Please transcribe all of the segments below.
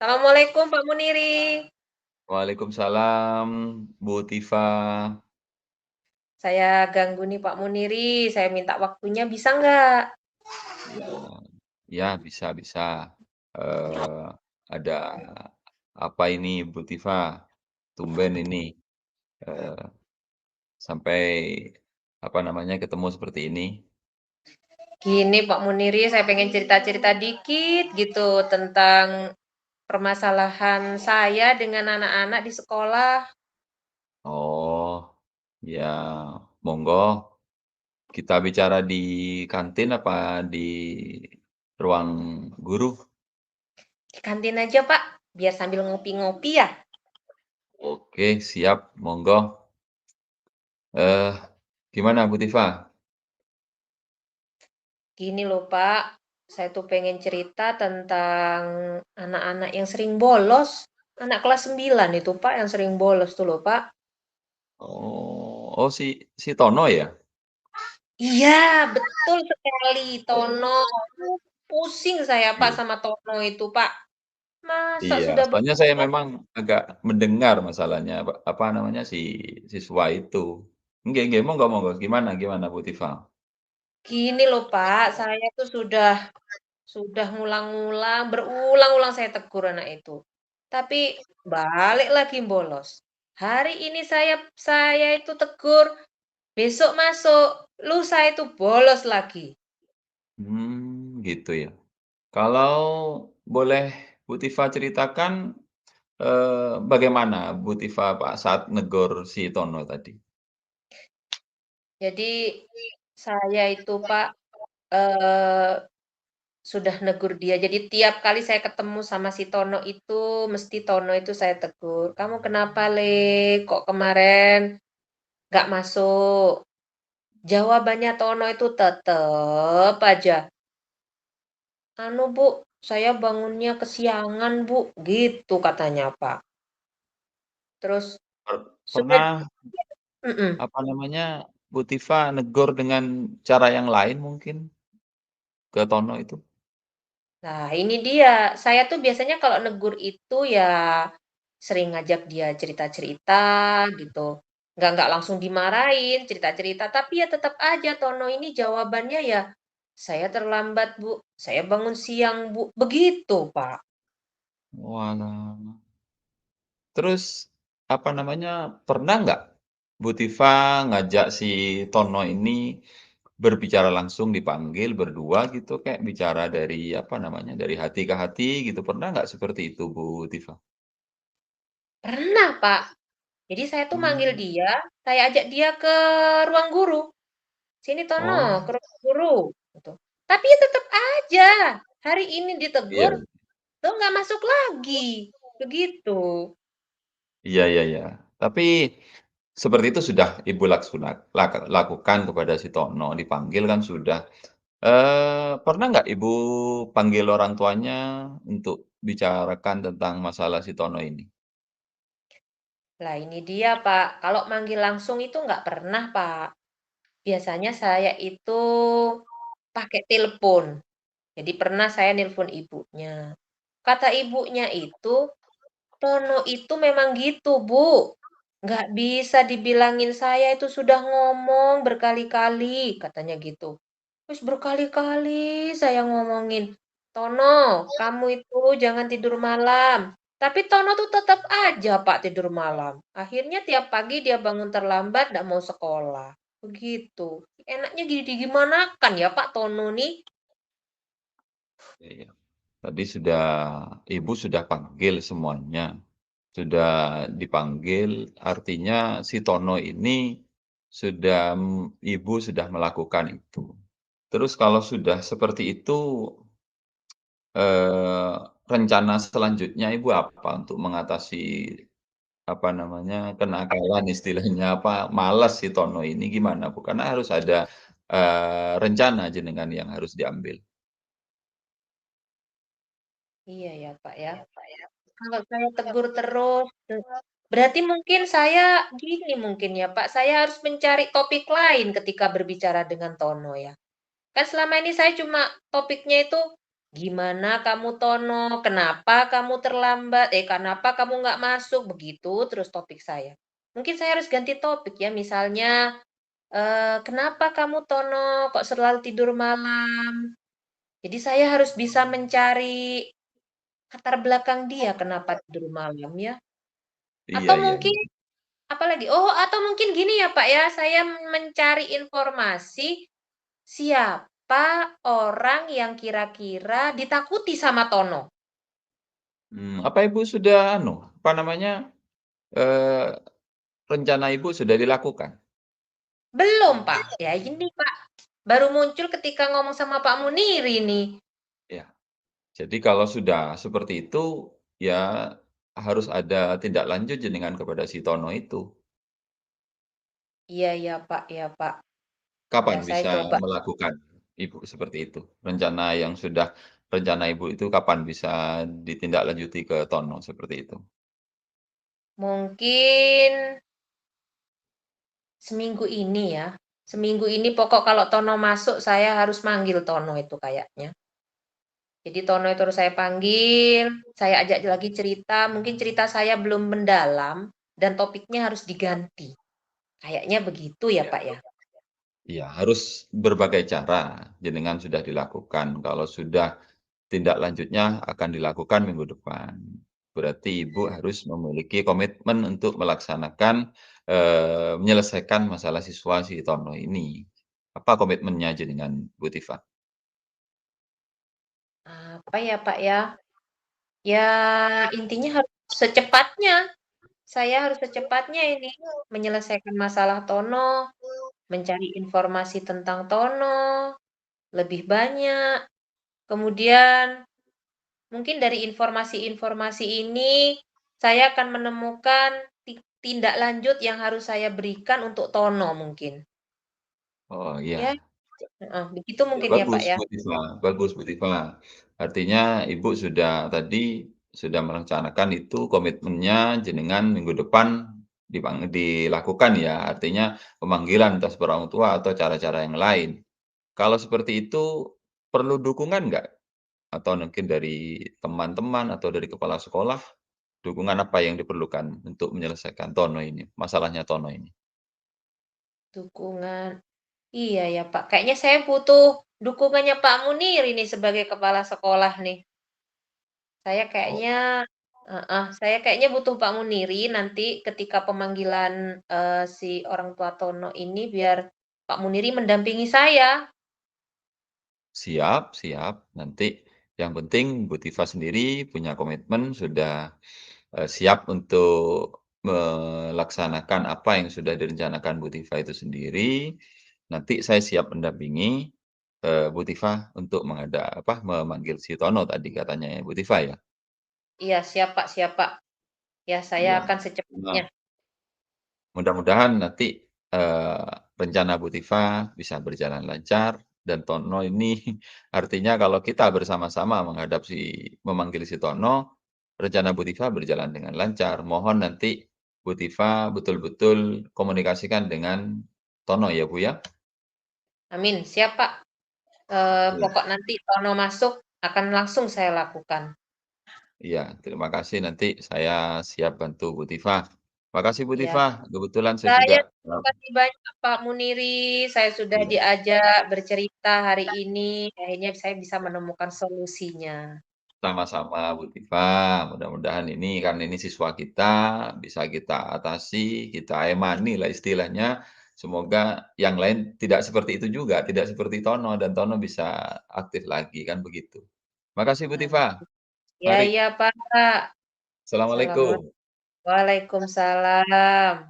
Assalamualaikum Pak Muniri. Waalaikumsalam, Bu Tifa. Saya ganggu nih Pak Muniri, saya minta waktunya bisa nggak? Ya, ya bisa bisa. Eee, ada apa ini Bu Tifa? Tumben ini, eee, sampai apa namanya, ketemu seperti ini. Gini Pak Muniri, saya pengen cerita-cerita dikit gitu tentang permasalahan saya dengan anak-anak di sekolah. Oh, ya monggo kita bicara di kantin apa di ruang guru? Di kantin aja Pak, biar sambil ngopi-ngopi ya. Oke siap, monggo. Eh, gimana Bu Tifa? Gini loh Pak, saya tuh pengen cerita tentang anak-anak yang sering bolos. Anak kelas 9 itu Pak yang sering bolos tuh loh Pak. Oh, si Tono ya? Iya, betul sekali, Tono. Pusing saya, Pak, Iya sama Tono itu, Pak. Masa iya, sudah soalnya saya memang agak mendengar masalahnya, apa namanya, si siswa itu. Nggih nggih, monggo monggo, gimana gimana, Bu Tifa? gini loh, Pak, saya tuh sudah ngulang-ngulang, berulang-ulang saya tegur anak itu. Tapi balik lagi bolos. Hari ini saya itu tegur, besok masuk, lusa itu bolos lagi. Gitu ya. Kalau boleh Bu Tifa ceritakan, bagaimana Bu Tifa saat negor si Tono tadi? Jadi saya itu, Pak, eee sudah negur dia. Jadi tiap kali saya ketemu sama si Tono itu, mesti Tono itu saya tegur. "Kamu kenapa, Le? Kok kemarin nggak masuk?" Jawabannya Tono itu tetep aja, "Anu, Bu, saya bangunnya kesiangan, Bu." Gitu katanya, Pak. Terus sudah Pernah, mhm. apa namanya, Bu Tifa negor dengan cara yang lain mungkin ke Tono itu? Nah, ini dia, saya tuh biasanya kalau negur itu ya sering ngajak dia cerita-cerita gitu. Nggak langsung dimarahin, cerita-cerita, tapi ya tetap aja Tono ini jawabannya ya, "Saya terlambat, Bu. Saya bangun siang, Bu." Begitu, Pak. Oalah. Terus, apa namanya, pernah nggak Bu Tifa ngajak si Tono ini berbicara langsung, dipanggil berdua gitu, kayak bicara dari, apa namanya, dari hati ke hati gitu, pernah nggak seperti itu Bu Tifa? Pernah, Pak. Jadi saya tuh manggil Mmm, dia, saya ajak dia ke ruang guru. "Sini Tono, oh, ke ruang guru." Gitu. Tapi ya tetap aja, hari ini ditegur, iya lo nggak masuk lagi. Begitu. iya iya iya. Tapi, seperti itu sudah Ibu lakukan kepada si Tono, dipanggil kan sudah. Pernah nggak Ibu panggil orang tuanya untuk bicarakan tentang masalah si Tono ini? Lah ini dia, Pak, kalau manggil langsung itu nggak pernah, Pak. Biasanya saya itu pakai telepon. Jadi pernah saya nelpon ibunya. Kata ibunya itu, "Tono itu memang gitu, Bu. Nggak bisa dibilangin saya itu sudah ngomong berkali-kali," katanya gitu. Terus berkali-kali saya ngomongin, "Tono, kamu itu jangan tidur malam." Tapi Tono tuh tetap aja, Pak, tidur malam. Akhirnya tiap pagi dia bangun terlambat, nggak mau sekolah. Begitu. Enaknya digimanakan ya Pak Tono nih? Iya. Tadi sudah Ibu sudah panggil semuanya, sudah dipanggil, artinya si Tono ini sudah Ibu sudah melakukan itu. Terus kalau sudah seperti itu, eee, rencana selanjutnya Ibu apa untuk mengatasi, apa namanya, kenakalan istilahnya, apa, malas si Tono ini gimana Bu? Karena harus ada, rencana jenengan yang harus diambil. Iya ya Pak ya. Kalau saya tegur terus, berarti mungkin saya gini mungkin ya Pak, saya harus mencari topik lain ketika berbicara dengan Tono ya. Kan selama ini saya cuma topiknya itu "Gimana kamu Tono? Kenapa kamu terlambat? Kenapa kamu nggak masuk?" Begitu terus topik saya. Mungkin saya harus ganti topik ya, misalnya, "Kenapa kamu Tono kok selalu tidur malam?" Jadi saya harus bisa mencari latar belakang dia kenapa tidur malam ya. Iya Atau iya mungkin iya. apalagi, oh atau mungkin gini ya Pak ya, saya mencari informasi siapa orang yang kira-kira ditakuti sama Tono. Apa Ibu sudah apa namanya, eee, rencana Ibu sudah dilakukan? Belum Pak, ya ini Pak, baru muncul ketika ngomong sama Pak Munir ini. Ya. Jadi kalau sudah seperti itu, ya harus ada tindak lanjut jenengan kepada si Tono itu. Iya iya Pak iya Pak. Ya Kapan saya bisa coba. melakukan Ibu seperti itu? Rencana Ibu itu kapan bisa ditindaklanjuti ke Tono seperti itu? Mungkin seminggu ini ya. Seminggu ini pokok kalau Tono masuk saya harus manggil Tono itu kayaknya. Jadi Tono itu harus saya panggil, saya ajak lagi cerita, mungkin cerita saya belum mendalam dan topiknya harus diganti. Kayaknya begitu ya, Iya. Pak, ya? Iya, harus berbagai cara jenengan sudah dilakukan. Kalau sudah tindak lanjutnya akan dilakukan minggu depan. Berarti Ibu harus memiliki komitmen untuk melaksanakan, menyelesaikan masalah siswa si Tono ini. Apa komitmennya jenengan, Bu Tiva? Apa ya, Pak, ya? Ya intinya harus secepatnya, saya harus secepatnya ini menyelesaikan masalah Tono, mencari informasi tentang Tono lebih banyak, kemudian mungkin dari informasi-informasi ini, saya akan menemukan tindak lanjut yang harus saya berikan untuk Tono mungkin. Oh, Ya, iya. heeh, begitu Ya mungkin ya, Pak, bagus ya? Bu Tiva bagus Bu Tiva. Artinya Ibu sudah merencanakan itu komitmennya jenengan minggu depan dilakukan ya, artinya pemanggilan entah per orang tua atau cara-cara yang lain. Kalau seperti itu perlu dukungan nggak? Atau mungkin dari teman-teman atau dari kepala sekolah, dukungan apa yang diperlukan untuk menyelesaikan Tono ini, masalahnya Tono ini? Dukungan iya ya, Pak, kayaknya saya butuh dukungannya Pak Munir ini sebagai kepala sekolah nih. Saya Oh, kayaknya heeh, saya kayaknya butuh Pak Muniri nanti ketika pemanggilan, si orang tua Tono ini biar Pak Muniri mendampingi saya. siap siap. Nanti yang penting Bu Tiva sendiri punya komitmen sudah, siap untuk melaksanakan apa yang sudah direncanakan Bu Tiva itu sendiri. Nanti saya siap mendampingi, Bu Tiva untuk memanggil si Tono tadi katanya ya, Bu Tiva ya? Iya, siap Pak siap Pak. Ya, saya Iya. akan Nah, secepatnya. mudah-mudahan nanti, rencana Bu Tiva bisa berjalan lancar dan Tono ini artinya kalau kita bersama-sama memanggil si Tono, rencana Bu Tiva berjalan dengan lancar. Mohon nanti Bu Tiva betul-betul komunikasikan dengan Tono ya, Bu, ya? Amin, siap Pak. Iya Pokok nanti Tono masuk akan langsung saya lakukan. iya, terima kasih nanti saya siap bantu Bu Tiva. Makasih Bu Iya. Tiva, kebetulan saya juga Saya terima kasih banyak Pak Muniri, saya sudah iya. diajak bercerita hari ini, akhirnya saya bisa menemukan solusinya. Sama-sama Bu Tiva, mudah-mudahan karena ini siswa kita, bisa kita atasi, kita emani lah istilahnya. Semoga yang lain tidak seperti itu juga, tidak seperti Tono dan Tono bisa aktif lagi, kan begitu. Makasih Bu Amin. Tiva, Ya mari. ya Pak. Assalamualaikum. Assalamualaikum. Waalaikumsalam.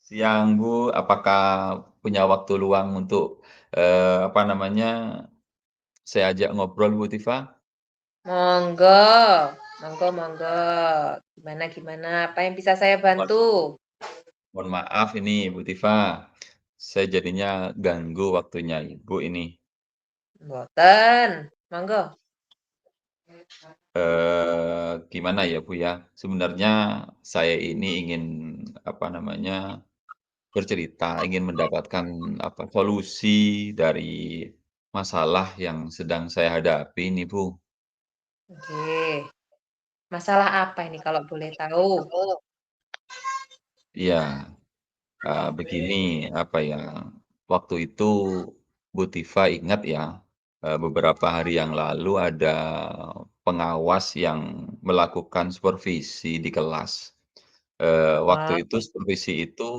Siang Bu, apakah punya waktu luang untuk, saya ajak ngobrol Bu Tiva? Monggo, monggo monggo. Gimana gimana, apa yang bisa saya Mohon bantu? mohon maaf ini Bu Tiva, saya jadinya ganggu waktunya Ibu ini. Mboten, monggo. Gimana ya, Bu, ya, sebenarnya saya ini ingin, apa namanya, bercerita, ingin mendapatkan apa, solusi dari masalah yang sedang saya hadapi ini, Bu. Oke. Masalah apa ini kalau boleh tahu? Iya, begini, apa ya, waktu itu Bu Tiva ingat ya, beberapa hari yang lalu ada pengawas yang melakukan supervisi di kelas. Waktu Wah, itu supervisi itu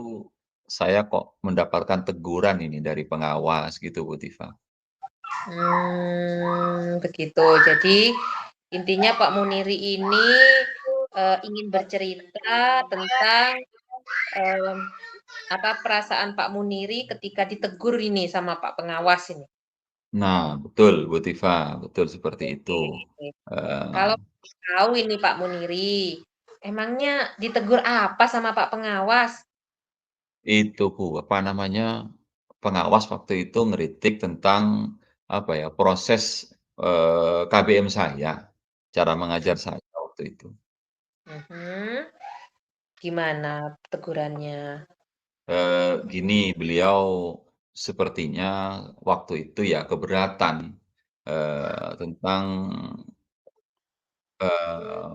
saya kok mendapatkan teguran ini dari pengawas gitu, Bu Tiva. begitu. Jadi intinya Pak Muniri ini, ingin bercerita tentang, mmm, apa, perasaan Pak Muniri ketika ditegur ini sama Pak pengawas ini? Nah, betul Bu Tiva, betul seperti itu. Oke. Eee, Kalau tahu ini Pak Muniri, emangnya ditegur apa sama Pak pengawas? itu Bu, apa namanya, pengawas waktu itu ngeritik tentang, apa ya, proses, KBM saya, cara mengajar saya waktu itu. Mhm, gimana tegurannya? Gini, beliau sepertinya waktu itu ya keberatan, tentang, eee,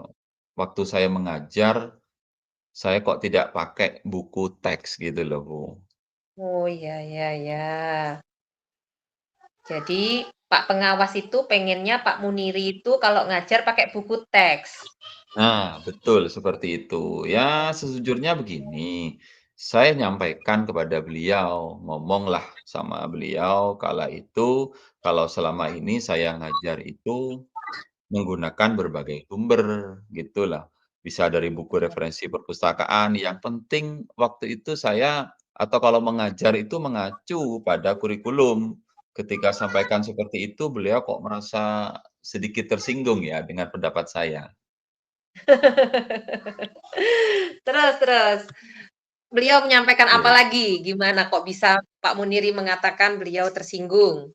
waktu saya mengajar, saya kok tidak pakai buku teks gitu loh, Bu. Oh, ya ya ya. Jadi Pak pengawas itu pengennya Pak Muniri itu kalau ngajar pakai buku teks? Nah, betul seperti itu. Ya, sejujurnya begini, saya nyampaikan kepada beliau, ngomonglah sama beliau kala itu, kalau selama ini saya ngajar itu menggunakan berbagai sumber, gitulah. Bisa dari buku referensi perpustakaan, yang penting waktu itu saya atau kalau mengajar itu mengacu pada kurikulum. Ketika sampaikan seperti itu, beliau kok merasa sedikit tersinggung ya dengan pendapat saya. Terus terus, beliau menyampaikan apa Iya. lagi? Gimana kok bisa Pak Muniri mengatakan beliau tersinggung?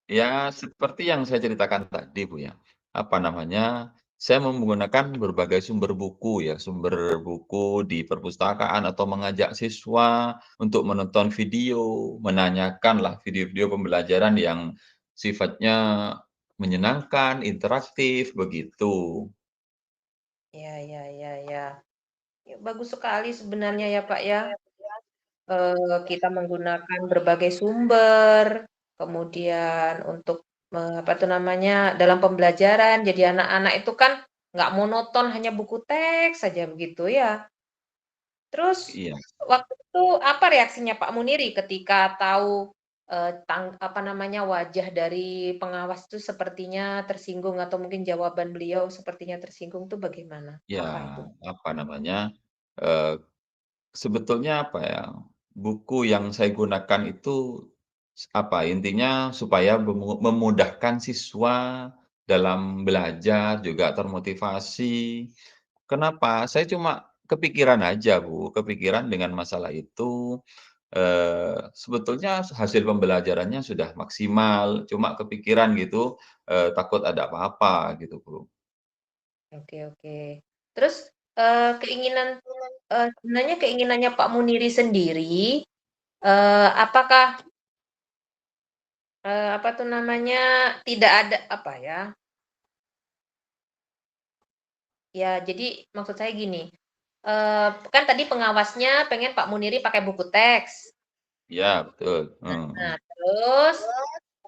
Ya, seperti yang saya ceritakan tadi, Bu, ya. Apa namanya, saya menggunakan berbagai sumber buku ya, sumber buku di perpustakaan atau mengajak siswa untuk menonton video, menanyakanlah video-video pembelajaran yang sifatnya menyenangkan, interaktif, begitu. Ya ya ya ya. Ya bagus sekali sebenarnya ya, Pak, ya. Kita menggunakan berbagai sumber, kemudian untuk, apa tuh namanya, dalam pembelajaran, jadi anak-anak itu kan nggak monoton hanya buku teks saja begitu ya. Terus Iya. waktu itu apa reaksinya Pak Muniri ketika tahu, apa namanya, wajah dari pengawas itu sepertinya tersinggung atau mungkin jawaban beliau sepertinya tersinggung tuh bagaimana? Ya, Apa itu? apa namanya, eee sebetulnya apa ya, buku yang saya gunakan itu, apa, intinya supaya memudahkan siswa dalam belajar, juga termotivasi. Kenapa? Saya cuma kepikiran aja, Bu, kepikiran dengan masalah itu, sebetulnya hasil pembelajarannya sudah maksimal, cuma kepikiran gitu, takut ada apa-apa gitu, Bu. Oke oke. Terus, keinginan sebenarnya keinginannya Pak Muniri sendiri, apakah, apa tuh namanya, tidak ada apa ya, ya jadi maksud saya gini, kan tadi pengawasnya pengen Pak Muniri pakai buku teks. Iya, betul, Nah terus,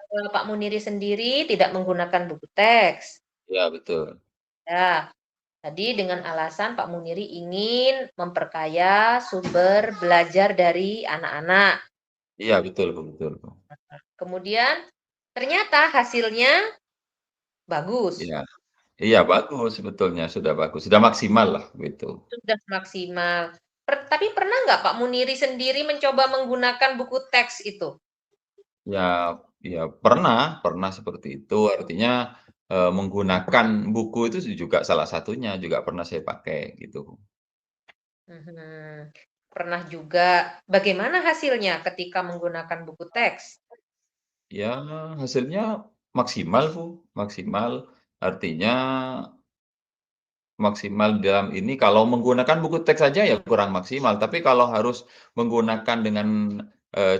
Pak Muniri sendiri tidak menggunakan buku teks. iya betul. Ya, tadi dengan alasan Pak Muniri ingin memperkaya sumber belajar dari anak-anak. Iya betul, Bu, betul, Bu. Kemudian ternyata hasilnya bagus, Iya. Iya bagus sebetulnya, sudah bagus, sudah maksimal lah gitu. sudah maksimal. Tapi pernah nggak Pak Muniri sendiri mencoba menggunakan buku teks itu? Ya ya pernah pernah seperti itu, artinya, menggunakan buku itu juga salah satunya, juga pernah saya pakai gitu. Mhm. Pernah juga. Bagaimana hasilnya ketika menggunakan buku teks? Ya hasilnya maksimal, Bu, maksimal, artinya maksimal dalam ini kalau menggunakan buku teks saja ya kurang maksimal, tapi kalau harus menggunakan dengan,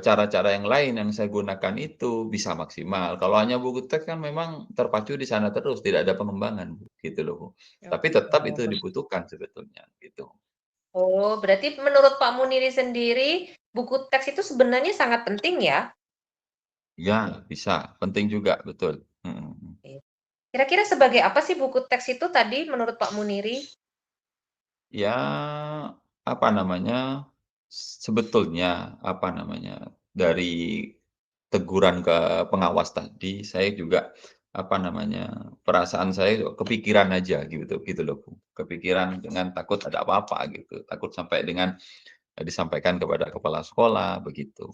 cara-cara yang lain yang saya gunakan itu bisa maksimal. Kalau hanya buku teks kan memang terpacu di sana terus, tidak ada pengembangan, gitu loh, Bu. Tapi tetap itu Oh. dibutuhkan sebetulnya, gitu. Oh, berarti menurut Pak Muniri sendiri, buku teks itu sebenarnya sangat penting ya? Ya, bisa, penting juga, betul. Mhm mhm. Oke. Kira-kira sebagai apa sih buku teks itu tadi menurut Pak Muniri? Ya, apa namanya, sebetulnya, apa namanya, dari teguran ke pengawas tadi, saya juga, apa namanya, perasaan saya kepikiran aja gitu gitu loh, Bu. Kepikiran dengan takut ada apa-apa gitu, takut sampai dengan, disampaikan kepada kepala sekolah, begitu.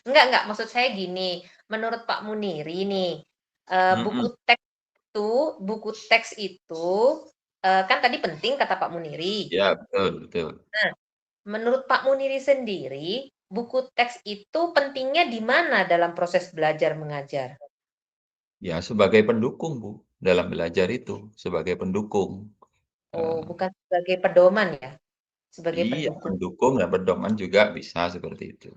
Enggak, maksud saya gini, menurut Pak Muniri nih, buku Mhm, teks itu buku teks itu, kan tadi penting kata Pak Muniri. iya betul betul. Nah, menurut Pak Muniri sendiri, buku teks itu pentingnya di mana dalam proses belajar mengajar? Ya sebagai pendukung, Bu, dalam belajar itu, sebagai pendukung. Oh, Eee, bukan sebagai pedoman ya? Sebagai iya, pendukung. pendukung dan pedoman juga bisa seperti itu.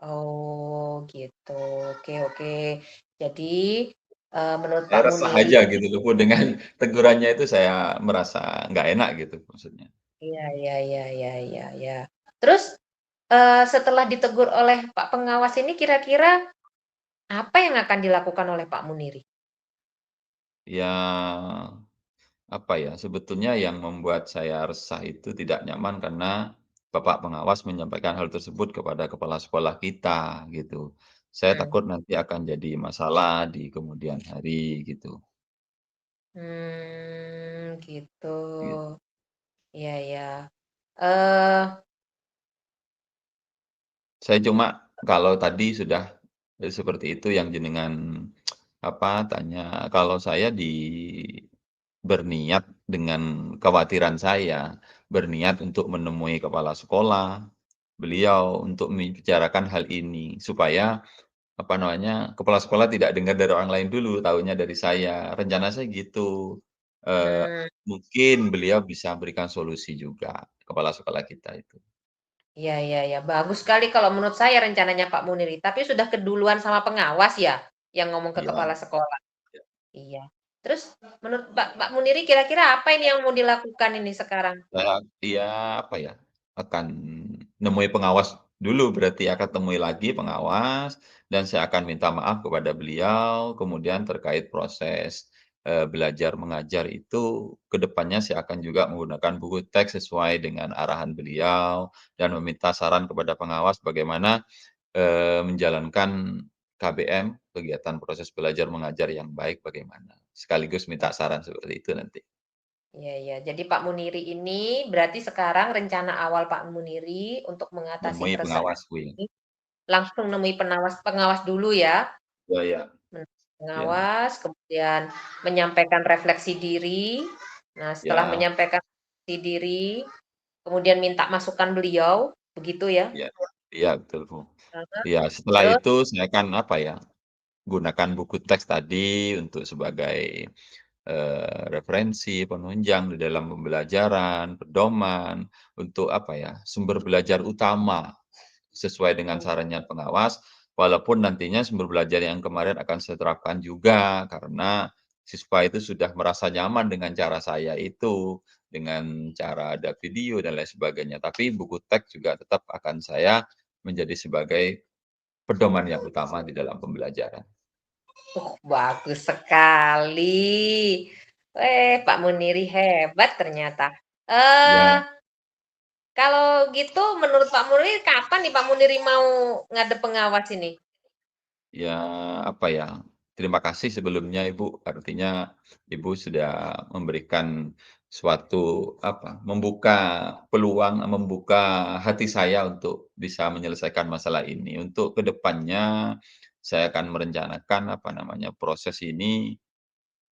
Oh, gitu. Oke, oke. Jadi, menurut Saya Pak resah Muniri aja gitu loh, Bu, dengan tegurannya itu saya merasa nggak enak gitu maksudnya. iya, iya, iya, iya, iya, iya. Terus, setelah ditegur oleh Pak pengawas ini kira-kira apa yang akan dilakukan oleh Pak Muniri? Ya, apa ya, sebetulnya yang membuat saya resah itu tidak nyaman karena Bapak pengawas menyampaikan hal tersebut kepada kepala sekolah kita gitu. Saya Mmm, takut nanti akan jadi masalah di kemudian hari gitu. gitu. Gitu. Iya, iya. Eee, Saya cuma kalau tadi sudah, seperti itu yang jenengan, apa, tanya, kalau saya berniat dengan kekhawatiran saya, berniat untuk menemui kepala sekolah, beliau untuk membicarakan hal ini, supaya, apa namanya, kepala sekolah tidak dengar dari orang lain dulu, tahunya dari saya, rencana saya gitu. Eee, mmm, Mungkin beliau bisa berikan solusi juga, kepala sekolah kita itu. iya, iya, iya. Bagus sekali kalau menurut saya rencananya Pak Muniri, tapi sudah keduluan sama pengawas ya, yang ngomong ke Iya. kepala sekolah? Iya. Terus menurut Pak Muniri kira-kira apa ini yang mau dilakukan ini sekarang? Iya, apa ya, akan nemui pengawas dulu berarti akan temui lagi pengawas, dan saya akan minta maaf kepada beliau, kemudian terkait proses, belajar mengajar itu ke depannya saya akan juga menggunakan buku teks sesuai dengan arahan beliau, dan meminta saran kepada pengawas bagaimana, menjalankan KBM, kegiatan proses belajar mengajar yang baik bagaimana. Sekaligus minta saran seperti itu nanti. Iya, iya. Jadi Pak Muniri ini berarti sekarang rencana awal Pak Muniri untuk mengatasi Nemui keresahan pengawas, kuy. ini langsung nemui pengawas dulu ya, Iya iya. Iya pengawas, kemudian menyampaikan refleksi diri. Nah, setelah iya menyampaikan refleksi diri, kemudian minta masukan beliau, begitu ya? iya iya, betul, Bu. Heeh. Iya, setelah Terus itu saya akan, apa ya, gunakan buku teks tadi untuk sebagai, referensi, penunjang di dalam pembelajaran, pedoman, untuk, apa ya, sumber belajar utama sesuai dengan sarannya pengawas, walaupun nantinya sumber belajar yang kemarin akan saya terapkan juga, karena siswa itu sudah merasa nyaman dengan cara saya itu, dengan cara ada video dan lain sebagainya. Tapi buku teks juga tetap akan saya menjadi sebagai pedoman yang utama di dalam pembelajaran. bagus sekali. Pak Muniri hebat ternyata. Ya. Eh, kalau gitu menurut Pak Muniri kapan nih Pak Muniri mau ngadep pengawas ini? Ya, apa ya, terima kasih sebelumnya Ibu, artinya Ibu sudah memberikan suatu, apa, membuka peluang, membuka hati saya untuk bisa menyelesaikan masalah ini. Untuk ke depannya, saya akan merencanakan, apa namanya, proses ini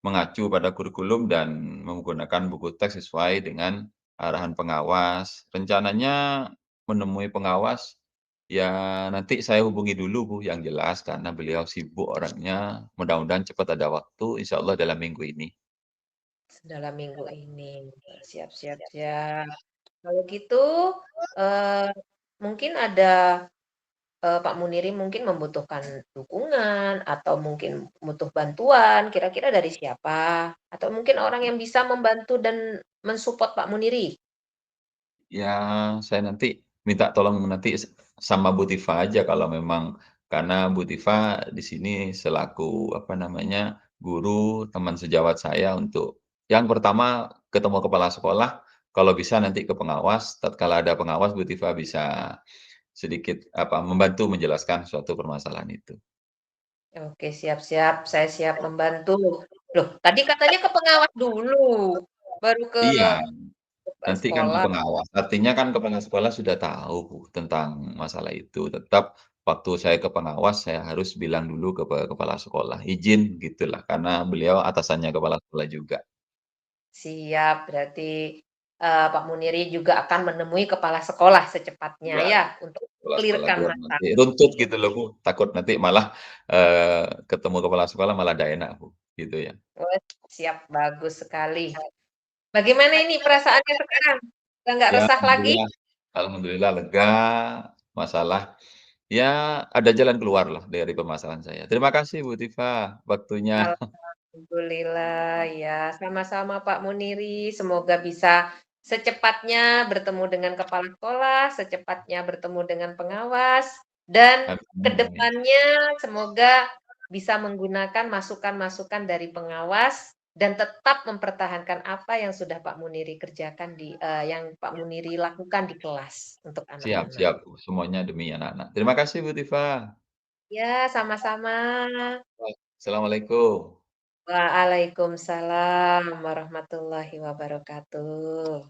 mengacu pada kurikulum dan menggunakan buku teks sesuai dengan arahan pengawas. Rencananya menemui pengawas, ya nanti saya hubungi dulu Bu, yang jelas karena beliau sibuk orangnya, mudah-mudahan cepat ada waktu, insya Allah dalam minggu ini. dalam minggu ini. Siap siap siap. Kalau gitu, eee, mungkin ada, Pak Muniri mungkin membutuhkan dukungan atau mungkin butuh bantuan, kira-kira dari siapa? Atau mungkin orang yang bisa membantu dan mensupport Pak Muniri? Ya, saya nanti minta tolong nanti sama Bu Tiva aja kalau memang karena Bu Tiva di sini selaku, apa namanya, guru, teman sejawat saya untuk yang pertama ketemu kepala sekolah, kalau bisa nanti ke pengawas, tatkala ada pengawas Bu Tiva bisa sedikit, apa, membantu menjelaskan suatu permasalahan itu. Oke, siap siap, saya siap membantu. Loh, tadi katanya ke pengawas dulu, baru ke Iya. kepala Nanti kan ke sekolah. pengawas, artinya kan kepala sekolah sudah tahu Bu, tentang masalah itu, tetap waktu saya ke pengawas, saya harus bilang dulu ke kepala sekolah, izin gitulah, karena beliau atasannya kepala sekolah juga. Siap, berarti, Pak Muniri juga akan menemui kepala sekolah secepatnya Iya, ya, untuk kepala sekolah clear-kan biar nanti masalah. runtut gitu loh Bu, takut nanti malah, ketemu kepala sekolah malah nggak enak Bu, gitu ya. Wes, siap, bagus sekali. Bagaimana ini perasaannya sekarang? Udah nggak Ya resah lagi? alhamdulillah alhamdulillah lega, masalah ya ada jalan keluarlah dari permasalahan saya. Terima kasih Bu Tiva, waktunya. Alhamdulillah, ya, sama-sama Pak Muniri. Semoga bisa secepatnya bertemu dengan kepala sekolah, secepatnya bertemu dengan pengawas, dan ke Amin amin. depannya semoga bisa menggunakan masukan-masukan dari pengawas dan tetap mempertahankan apa yang sudah Pak Muniri kerjakan yang Pak Muniri lakukan di kelas untuk Siap anak-anak. siap, semuanya demi anak-anak. Terima kasih Bu Tiva. Ya, sama-sama. Assalamualaikum. Waalaikumsalam warahmatullahi wabarakatuh.